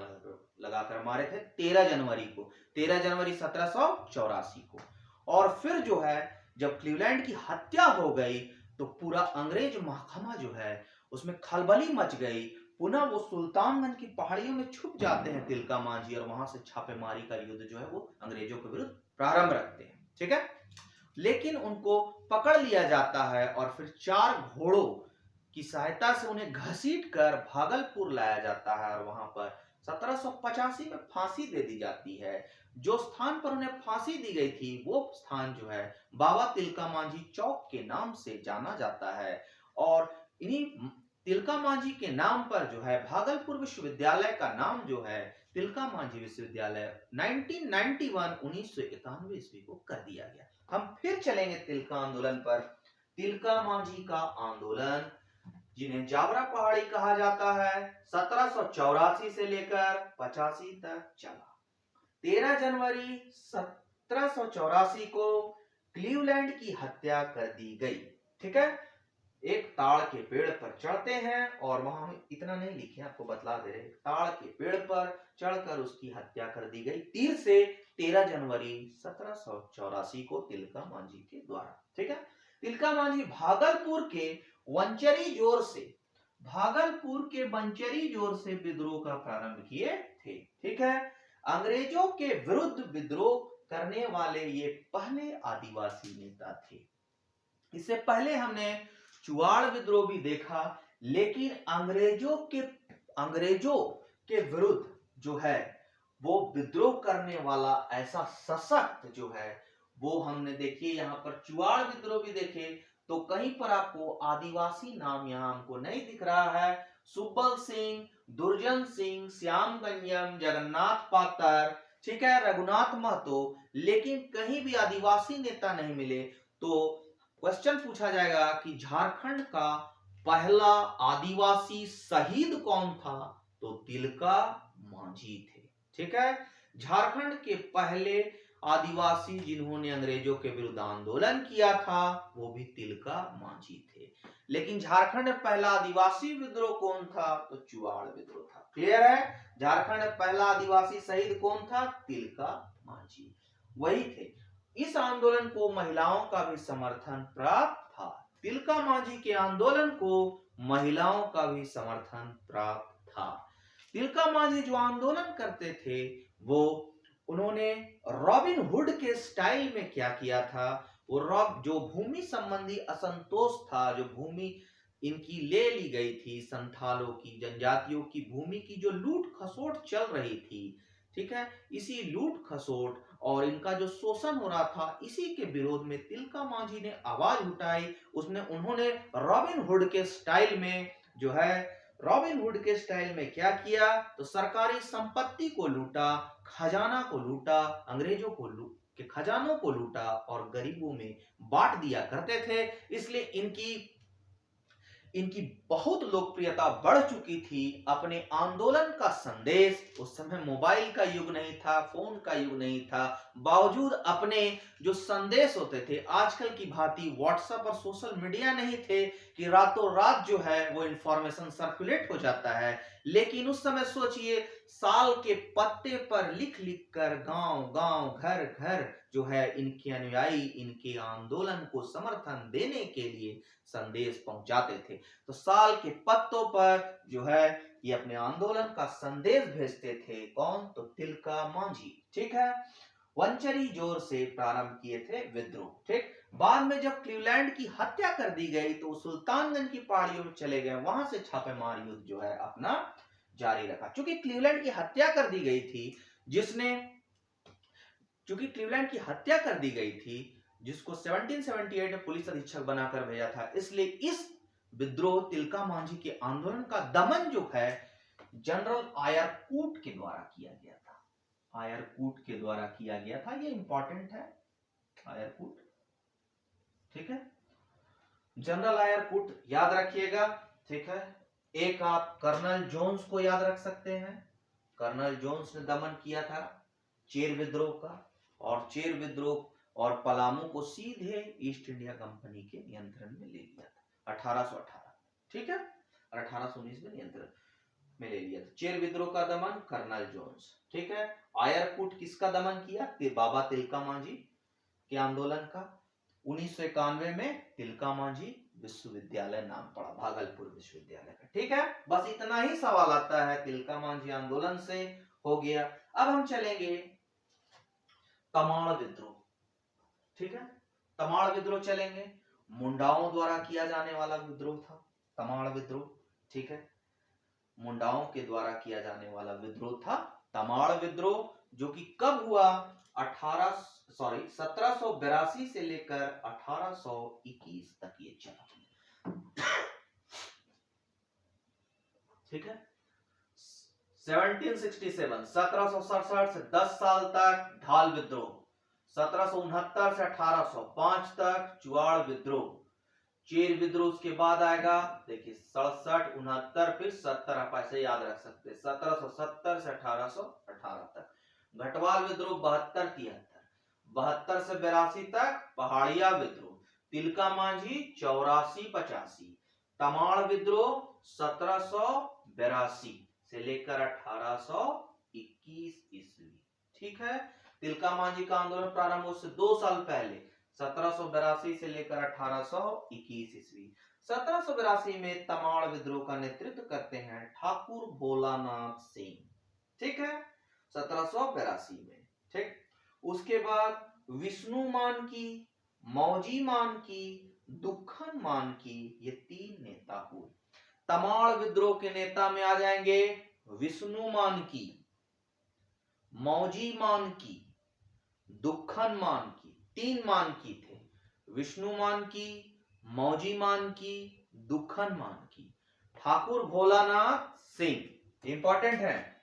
लगाकर मारे थे 13 जनवरी को, 13 जनवरी 1784 को। और फिर जो है जब क्लीवलैंड की हत्या हो गई तो पूरा अंग्रेज महकमा जो है उसमें खलबली मच गई। पुनः वो सुल्तानगंज की पहाड़ियों में छुप जाते हैं तिलका मांझी, और वहां से छापेमारी का युद्ध जो है वो अंग्रेजों के विरुद्ध प्रारंभ रखते हैं। ठीक है, लेकिन उनको पकड़ लिया जाता है और फिर 4 घोड़ों की सहायता से उन्हें घसीट कर भागलपुर लाया जाता है, और वहां पर 1785 में फांसी दे दी जाती है। जो स्थान पर उन्हें फांसी दी गई थी वो स्थान जो है बाबा तिलका मांझी चौक के नाम से जाना जाता है। और इन्हीं तिलका मांझी के नाम पर जो है भागलपुर विश्वविद्यालय का नाम जो है तिलका मांझी विश्वविद्यालय 1991 ईस्वी को कर दिया गया। हम फिर चलेंगे तिलका आंदोलन पर। तिलका मांझी का आंदोलन, जिन्हें जाबरा पहाड़ी कहा जाता है, 1784 से लेकर 85 तक चला। 13 जनवरी 1784 को क्लीवलैंड की हत्या कर दी गई। ठीक है, एक ताड़ के पेड़ पर चढ़ते हैं, और वहां हम इतना नहीं लिखे, आपको बतला दे रहे, ताड़ के पेड़ पर चढ़कर उसकी हत्या कर दी गई तीर से 13 जनवरी 1784 को तिलका मांझी के द्वारा। ठीक है, तिलका मांझी भागलपुर के वंचरी जोर से, भागलपुर के बंचरी जोर से विद्रोह का प्रारंभ किए थे। ठीक है, अंग्रेजों के विरुद्ध विद्रोह करने वाले ये पहले आदिवासी नेता थे। इससे पहले हमने चुआड़ विद्रोह भी देखा, लेकिन अंग्रेजों के विरुद्ध जो है वो विद्रोह करने वाला ऐसा सशक्त जो है वो हमने, देखिए यहाँ पर चुआड़ विद्रोह भी देखे तो कहीं पर आपको आदिवासी नाम यहाँ हमको नहीं दिख रहा है। सुब्बल सिंह, दुर्जन सिंह, श्याम गंजम, जगन्नाथ पातर, ठीक है, रघुनाथ महतो, लेकिन कहीं भी आदिवासी नेता नहीं मिले। तो क्वेश्चन पूछा जाएगा कि झारखंड का पहला आदिवासी शहीद कौन था, तो तिलका मांझी थे। ठीक है, झारखंड के पहले आदिवासी जिन्होंने अंग्रेजों के विरुद्ध आंदोलन किया था वो भी तिलका मांझी थे। लेकिन झारखंड में पहला आदिवासी विद्रोह कौन था, तो चुआड़ विद्रोह था। क्लियर है, झारखंड में पहला आदिवासी शहीद कौन था, तिलका मांझी, वही थे। इस आंदोलन को महिलाओं का भी समर्थन प्राप्त था। तिलका मांझी के आंदोलन को महिलाओं का भी समर्थन प्राप्त था। तिलका मांझी जो आंदोलन करते थे वो उन्होंने रॉबिन हुड के स्टाइल में क्या किया था, वो जो भूमि संबंधी असंतोष था, जो भूमि इनकी ले ली गई थी, संथालों की, जनजातियों की भूमि की जो लूट खसोट चल रही थी, ठीक है, इसी लूट खसोट और इनका जो शोषण हो रहा था, इसी के विरोध में तिलका मांझी ने आवाज उठाई। उन्होंने रॉबिन हुड के स्टाइल में जो है, रॉबिन हुड के स्टाइल में क्या किया, तो सरकारी संपत्ति को लूटा, खजाना को लूटा, अंग्रेजों को के खजानों को लूटा और गरीबों में बांट दिया करते थे। इसलिए इनकी बहुत लोकप्रियता बढ़ चुकी थी। अपने आंदोलन का संदेश, उस समय मोबाइल का युग नहीं था, फोन का युग नहीं था, बावजूद अपने जो संदेश होते थे, आजकल की भांति व्हाट्सएप और सोशल मीडिया नहीं थे कि रातों रात जो है वो इंफॉर्मेशन सर्कुलेट हो जाता है। लेकिन उस समय सोचिए, साल के पत्ते पर लिख लिख कर गांव गांव, घर घर जो है इनके अनुयायी इनके आंदोलन को समर्थन देने के लिए संदेश पहुंचाते थे। तो साल के पत्तों पर जो है ये अपने आंदोलन का संदेश भेजते थे। कौन, तो तिलका मांझी। ठीक है, वंचरी जोर से प्रारंभ किए थे विद्रोह। ठीक, बाद में जब क्लीवलैंड की हत्या कर दी गई तो सुल्तानगंज की पहाड़ियों में चले गए, वहां से छापेमार युद्ध जो है अपना जारी रखा। चूंकि क्लीवलैंड की हत्या कर दी गई थी, जिसको 1778 में पुलिस अधीक्षक बनाकर भेजा था, इसलिए इस विद्रोह तिलका मांझी के आंदोलन का दमन जो है जनरल आयरकूट के द्वारा किया गया था। आयरकूट के द्वारा किया गया था, ये इंपॉर्टेंट है, आयरकूट। ठीक है, जनरल आयरकूट याद रखिएगा। ठीक है, एक आप कर्नल जोन्स को याद रख सकते हैं। कर्नल जोन्स ने दमन किया था चेर विद्रोह का, और चेर विद्रोह और पलामू को सीधे ईस्ट इंडिया कंपनी के नियंत्रण में ले लिया था 1818। ठीक है, 1819 में नियंत्रण में ले लिया था। चेर विद्रोह का दमन कर्नल जोन्स। ठीक है, आयरकूट किसका दमन किया, बाबा तिलका मांझी के आंदोलन का। 1991 में तिलका मांझी विश्वविद्यालय नाम पड़ा, भागलपुर विश्वविद्यालय का। ठीक है, बस इतना ही सवाल आता है तिलका मांझी आंदोलन से, हो गया। अब हम चलेंगे तमाड़ विद्रोह। ठीक है, तमाड़ विद्रोह चलेंगे, मुंडाओं द्वारा किया जाने वाला विद्रोह था तमाड़ विद्रोह। ठीक है, मुंडाओं के द्वारा किया जाने वाला विद्रोह था तमाड़ विद्रोह, जो कि कब हुआ, 1782 से लेकर 1821 तक ये चला। ठीक है, 1767 से 10 साल तक ढाल विद्रोह, 1769 से 1805 तक चुआड़ विद्रोह, चेर विद्रोह उसके बाद आएगा। देखिए 67, 69, फिर 70, आप ऐसे याद रख सकते हैं, 1770 से 1818 तक। घटवाल विद्रोह 72, 73, 72 से 82 तक पहाड़िया विद्रोह, तिलका मांझी 84, 85, तमाड़ विद्रोह 1782 से लेकर 1821 ईस्वी। ठीक है, तिलका मांझी का आंदोलन प्रारंभ उससे 2 साल पहले 1782 से लेकर 1821 ईस्वी। 1782 में तमाड़ विद्रोह का नेतृत्व करते हैं ठाकुर भोलानाथ सिंह। ठीक है, 1782 में। ठीक, उसके बाद विष्णु मान की, मौजी मान की, दुखन मान की, ये 3 नेता हुए। तमाड़ विद्रोह के नेता में आ जाएंगे विष्णु मान की, मौजी मान की, दुखन मान की, 3 मान की थे, विष्णु मान की, मौजी मान की, दुखन मान की। ठाकुर भोलानाथ सिंह इंपॉर्टेंट है,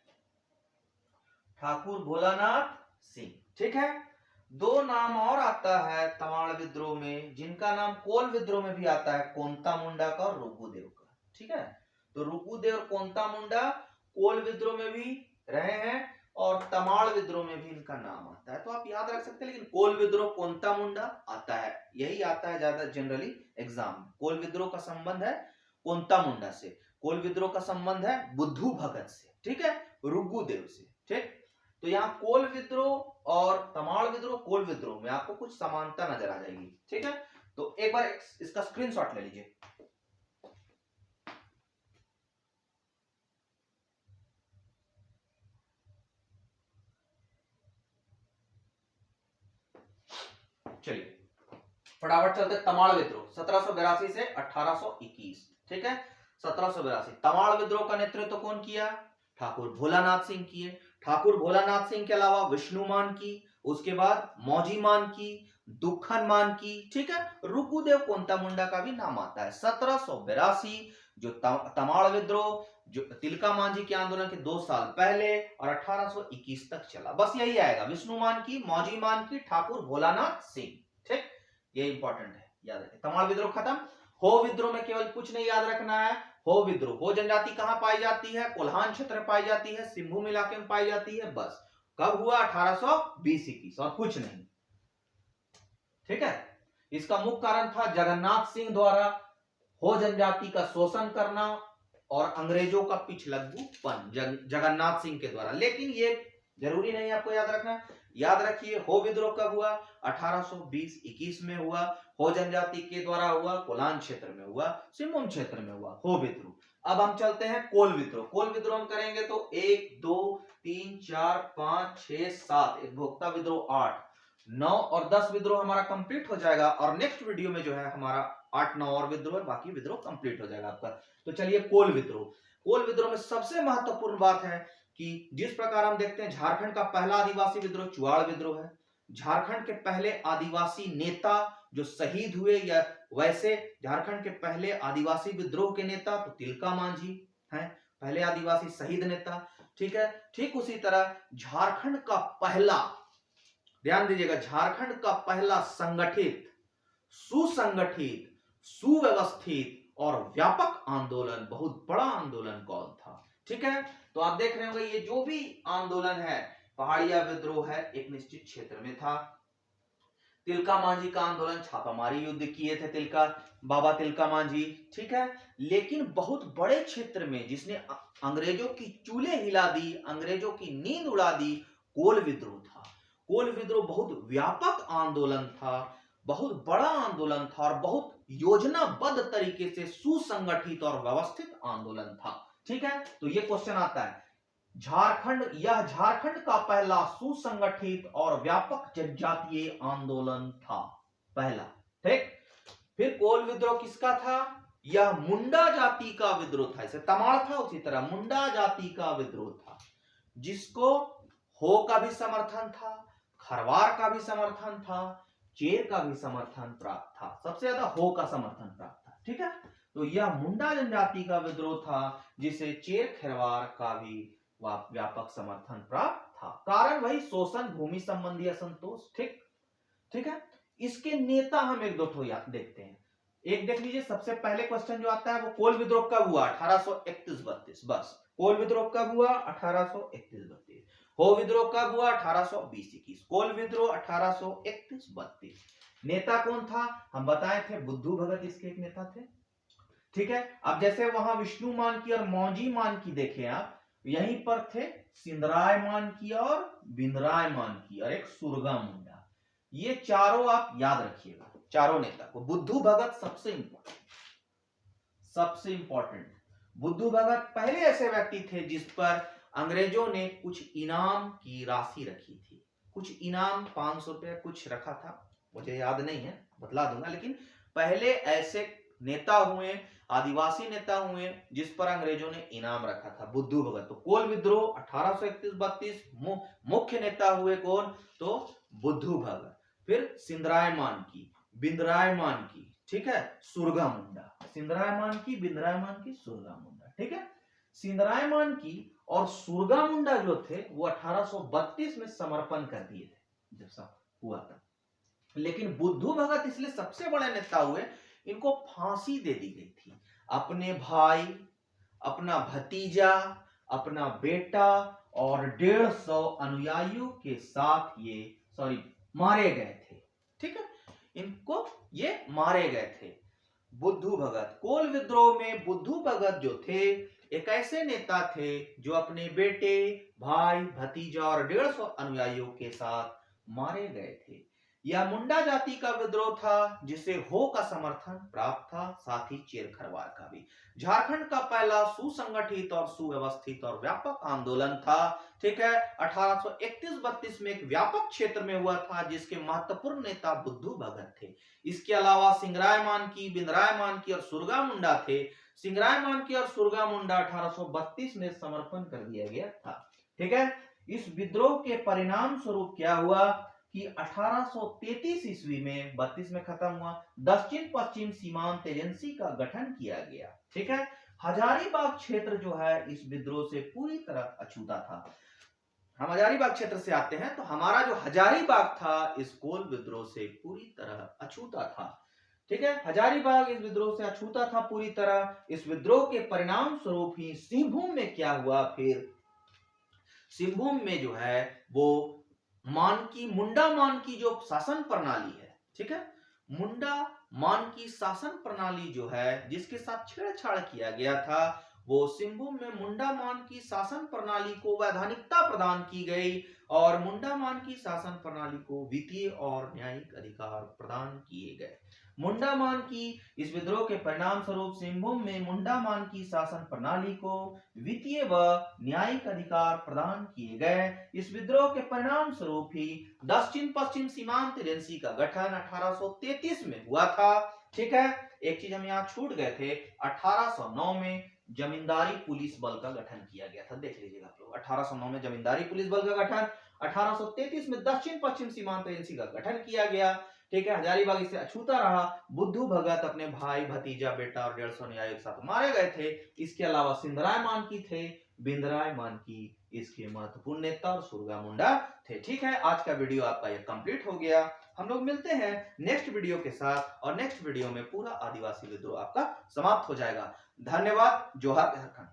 ठाकुर भोलानाथ सिंह। ठीक है, दो नाम और आता है तमाड़ विद्रोह में, जिनका नाम कोल विद्रोह में भी आता है, कोंता मुंडा का और रुकुदेव का। ठीक है, तो रुकुदेव और कोंता मुंडा कोल विद्रोह में भी रहे हैं और तमाड़ विद्रोह में भी इनका नाम आता है, तो आप याद रख सकते हैं। लेकिन कोल विद्रोह कोंता मुंडा आता है, यही आता है ज्यादा जनरली एग्जाम में। कोल विद्रोह का संबंध है कोंता मुंडा से, कोल विद्रोह का संबंध है बुद्धू भगत से, ठीक है, रुकुदेव से। ठीक, तो यहाँ कोल विद्रोह और तमाड़ विद्रोह, कोल विद्रोह में आपको कुछ समानता नजर आ जाएगी। ठीक है, तो एक बार इसका स्क्रीनशॉट ले लीजिए। चलिए फटाफट चलते। तमाड़ विद्रोह 1782 से 1821। ठीक है, 1782 तमाड़ विद्रोह का नेतृत्व कौन किया? ठाकुर भोलानाथ सिंह किए। ठाकुर भोलानाथ सिंह के अलावा विष्णुमान की, उसके बाद मौजीमान की, दुखन मान की। ठीक है, रुकुदेव कोंता मुंडा का भी नाम आता है। 1782 जो तमाड़ विद्रोह जो तिलका मांझी के आंदोलन के 2 साल पहले और 1821 तक चला, बस यही आएगा, विष्णुमान की, मौजीमान की, ठाकुर भोलानाथ सिंह। ठीक, ये इंपॉर्टेंट है, याद रखें। तमाड़ विद्रोह खत्म। हो विद्रोह में केवल कुछ नहीं याद रखना है। हो विद्रोह, हो जनजाति कहां पाई जाती है? कोल्हान क्षेत्र में पाई जाती है, सिंहभूम इलाके में पाई जाती है। बस कब हुआ? 1820-21, और कुछ नहीं। ठीक है, इसका मुख्य कारण था जगन्नाथ सिंह द्वारा हो जनजाति का शोषण करना और अंग्रेजों का पिछलग्गूपन जगन्नाथ सिंह के द्वारा। लेकिन ये जरूरी नहीं आपको याद रखना। याद रखिए, हो विद्रोह कब हुआ? 1820-21 में हुआ। हो जनजाति के द्वारा हुआ, कोलान क्षेत्र में हुआ, सिंहभूम क्षेत्र में हुआ हो विद्रोह। अब हम चलते हैं कोल विद्रोह। कोल विद्रोह हम करेंगे तो 1 2 3 4 5 6 7, एक भोक्ता विद्रोह 8 9 और 10 विद्रोह हमारा कंप्लीट हो जाएगा। और नेक्स्ट वीडियो में जो है हमारा 8 9 और विद्रोह, बाकी विद्रोह कंप्लीट हो जाएगा आपका। तो चलिए कोल विद्रोह। कोल विद्रोह में सबसे महत्वपूर्ण बात है कि जिस प्रकार हम देखते हैं झारखंड का पहला आदिवासी विद्रोह चुआड़ विद्रोह है। झारखंड के पहले आदिवासी नेता जो शहीद हुए, या वैसे झारखंड के पहले आदिवासी विद्रोह के नेता तो तिलका मांझी हैं, पहले आदिवासी शहीद नेता। ठीक है, ठीक उसी तरह झारखंड का पहला, ध्यान दीजिएगा, झारखंड का पहला संगठित, सुसंगठित, सुव्यवस्थित और व्यापक आंदोलन, बहुत बड़ा आंदोलन कौन था? ठीक है, तो आप देख रहे होंगे ये जो भी आंदोलन है, पहाड़िया विद्रोह है, एक निश्चित क्षेत्र में था। तिलका मांझी का आंदोलन, छापामारी युद्ध किए थे बाबा तिलका मांझी। ठीक है, लेकिन बहुत बड़े क्षेत्र में जिसने अंग्रेजों की चूल्हे हिला दी, अंग्रेजों की नींद उड़ा दी, कोल विद्रोह था। कोल विद्रोह बहुत व्यापक आंदोलन था, बहुत बड़ा आंदोलन था और बहुत योजनाबद्ध तरीके से सुसंगठित और व्यवस्थित आंदोलन था। ठीक है, तो ये क्वेश्चन आता है, यह झारखंड का पहला सुसंगठित और व्यापक जनजातीय आंदोलन था, पहला। ठीक, फिर कोल विद्रोह किसका था? यह मुंडा जाति का विद्रोह था। इसे तमाड़ था, उसी तरह मुंडा जाति का विद्रोह था, जिसको हो का भी समर्थन था, खरवार का भी समर्थन था, चेर का भी समर्थन प्राप्त था। सबसे ज्यादा हो का समर्थन प्राप्त था। ठीक है, तो यह मुंडा जनजाति का विद्रोह था, जिसे चेर खरवार का भी व्यापक समर्थन प्राप्त था। कारण वही शोषण, भूमि संबंधी असंतोष। ठीक, ठीक है, इसके नेता हम एक दो ठो देखते हैं। एक देख लीजिए, सबसे पहले क्वेश्चन जो आता है वो कोल विद्रोह कब हुआ? 1831-32। बस, कोल विद्रोह कब हुआ? 1831-32। हो विद्रोह कब हुआ? 1820-21। कोल विद्रोह 1831-32। नेता कौन था? हम बताए थे, बुद्धू भगत इसके एक नेता थे। ठीक है, अब जैसे वहां विष्णु मान की और मौजी मान की देखे आप, यहीं पर थे सिंदराय मान की और बिंदराय मान की और एक सुरगा मुंडा। ये चारों आप याद रखिएगा, चारों नेता को। बुद्धू भगत सबसे इंपॉर्टेंट। बुद्धू भगत पहले ऐसे व्यक्ति थे जिस पर अंग्रेजों ने कुछ इनाम की राशि रखी थी। कुछ इनाम 500 रुपया कुछ रखा था, मुझे याद नहीं है, बतला दूंगा। लेकिन पहले ऐसे नेता हुए, आदिवासी नेता हुए जिस पर अंग्रेजों ने इनाम रखा था, बुद्धू भगत। तो कोल विद्रोह 1831-32 मुख्य नेता हुए कौन? तो बुद्धू भगत। फिर सिंदराय मान की, बिंदराय मान की, ठीक है, सुरगा मुंडा। सिंदराय मान की, बिंदराय मान की, सुरगा मुंडा। ठीक है, सिंदराय मान की और सुरगा मुंडा जो थे वो 1832 में समर्पण कर दिए थे। जब हुआ था। लेकिन बुद्धू भगत इसलिए सबसे बड़े नेता हुए, इनको फांसी दे दी गई थी। अपने भाई, अपना भतीजा, अपना बेटा और 150 अनुयायियों के साथ ये मारे गए थे। ठीक है, इनको ये मारे गए थे। बुद्धू भगत, कोल विद्रोह में बुद्धू भगत जो थे, एक ऐसे नेता थे जो अपने बेटे, भाई, भतीजा और 150 अनुयायियों के साथ मारे गए थे। यह मुंडा जाति का विद्रोह था जिसे हो का समर्थन प्राप्त था, साथ ही चेर खरवार का भी। झारखंड का पहला सुसंगठित और सुव्यवस्थित और व्यापक आंदोलन था। ठीक है, 1831-32 में एक व्यापक क्षेत्र में हुआ था, जिसके महत्वपूर्ण नेता बुद्धू भगत थे। इसके अलावा सिंगराय मानकी, बिंदराय मानकी और सुरगा मुंडा थे। सिंगराय मानकी और सुरगा मुंडा 1832 में समर्पण कर दिया गया था। ठीक है, इस विद्रोह के परिणाम स्वरूप क्या हुआ कि 1833 ईस्वी में, 32 में खत्म हुआ, दक्षिण पश्चिम सीमांत एजेंसी का गठन किया गया। ठीक है, हजारीबाग क्षेत्र जो है इस विद्रोह से पूरी तरह अछूता था। हम हजारीबाग क्षेत्र से आते हैं, तो हमारा जो हजारीबाग था इस कोल विद्रोह से पूरी तरह अछूता था। ठीक है, हजारीबाग इस विद्रोह से अछूता था पूरी तरह। इस विद्रोह के परिणाम स्वरूप ही सिंहभूम में क्या हुआ, फिर सिंहभूम में जो है वो मुंडा मान की जो शासन प्रणाली है, ठीक है, मुंडा मान की शासन प्रणाली जो है जिसके साथ छेड़छाड़ किया गया था, वो सिंहभूम में मुंडा मान की शासन प्रणाली को वैधानिकता प्रदान की गई और मुंडा मान की शासन प्रणाली को वित्तीय और न्यायिक अधिकार प्रदान किए गए। मुंडा मान की इस विद्रोह के परिणाम स्वरूप सिंहभूम में मुंडा मान की शासन प्रणाली को वित्तीय व न्यायिक अधिकार प्रदान किए गए। इस विद्रोह के परिणाम स्वरूप ही दक्षिण पश्चिम सीमांत एजेंसी का गठन 1833 में हुआ था। ठीक है, एक चीज हम यहाँ छूट गए थे, 1809 में जमींदारी पुलिस बल का गठन किया गया था, देख लीजिएगा आप लोग। 1809 में जमींदारी पुलिस बल का गठन, 1833 में दक्षिण पश्चिम सीमांत एजेंसी का गठन किया गया। ठीक है, हजारीबाग इससे अछूता रहा। बुद्धू भगत अपने भाई, भतीजा, बेटा और 150 अनुयायियों के साथ मारे गए थे। इसके अलावा सिंधराय मानकी थे, बिंदराय मानकी इसके महत्वपूर्ण नेता और सुरगा मुंडा थे। ठीक है, आज का वीडियो आपका ये कंप्लीट हो गया। हम लोग मिलते हैं नेक्स्ट वीडियो के साथ, और नेक्स्ट वीडियो में पूरा आदिवासी विद्रोह आपका समाप्त हो जाएगा। धन्यवाद। जोहार झारखंड।